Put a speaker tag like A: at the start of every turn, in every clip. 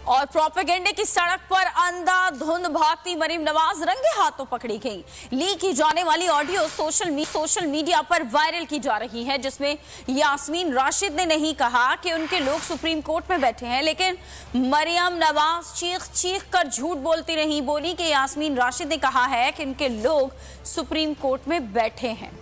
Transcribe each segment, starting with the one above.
A: और प्रोपेगेंडे की सड़क पर अंधाधुंध भागती मरीम नवाज रंगे हाथों पकड़ी गई। लीक की जाने वाली ऑडियो सोशल मीडिया पर वायरल की जा रही है, जिसमें यास्मीन राशिद ने नहीं कहा कि उनके लोग सुप्रीम कोर्ट में बैठे हैं, लेकिन मरियम नवाज चीख चीख कर झूठ बोलती रही। बोली कि यास्मीन राशिद ने कहा है कि उनके लोग सुप्रीम कोर्ट में बैठे हैं।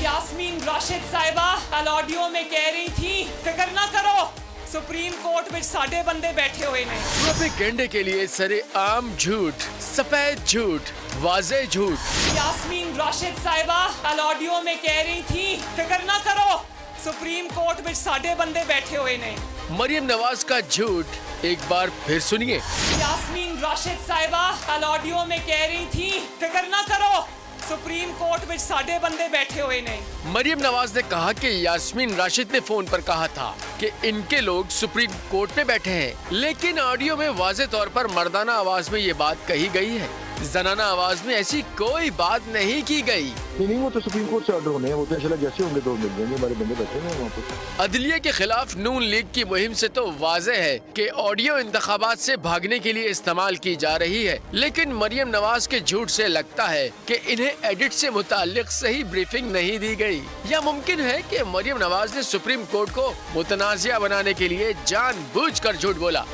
B: यास्मीन राशिद साहिबा कल ऑडियो में कह रही थी, फिक्र ना करो, सुप्रीम कोर्ट में साडे बंदे बैठे हुए ने।
C: प्रोपेगेंडे के लिए सरेआम झूठ, सफेद झूठ, वाज़े झूठ।
B: यास्मीन राशिद साहिबा कल ऑडियो में कह रही थी, फिक्र ना करो, सुप्रीम कोर्ट में साडे बंदे बैठे हुए ने।
C: मरियम नवाज का झूठ एक बार फिर सुनिए।
B: यास्मीन राशिद साहिबा कल ऑडियो में कह रही थी, फिक्र ना करो, सुप्रीम कोर्ट में साडे बंदे बैठे हुए ने।
C: मरियम नवाज ने कहा कि यास्मीन राशिद ने फोन पर कहा था कि इनके लोग सुप्रीम कोर्ट में बैठे हैं, लेकिन ऑडियो में वाज़े तौर पर मर्दाना आवाज में ये बात कही गई है। जनाना आवाज में ऐसी कोई बात नहीं की गई।
D: नहीं, वो तो सुप्रीम कोर्ट से ऑर्डर होने हैं, वो तो इंशाल्लाह जैसे होंगे तो मिल जाएंगे, हमारे बंदे बैठे हैं वहाँ पर।
C: अदलिया के खिलाफ नून लीग की मुहिम से तो वाज़े है कि ऑडियो इंतखाबात से भागने के लिए इस्तेमाल की जा रही है, लेकिन मरियम नवाज के झूठ से लगता है कि इन्हें एडिट से मुताल्लिक सही ब्रीफिंग नहीं दी गई, या मुमकिन है कि मरियम नवाज ने सुप्रीम कोर्ट को मुतनाज़िया बनाने के लिए जानबूझकर झूठ बोला।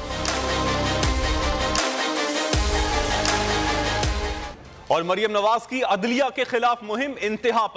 E: और मरियम नवाज की अदलिया के खिलाफ मुहिम इंतहा पर।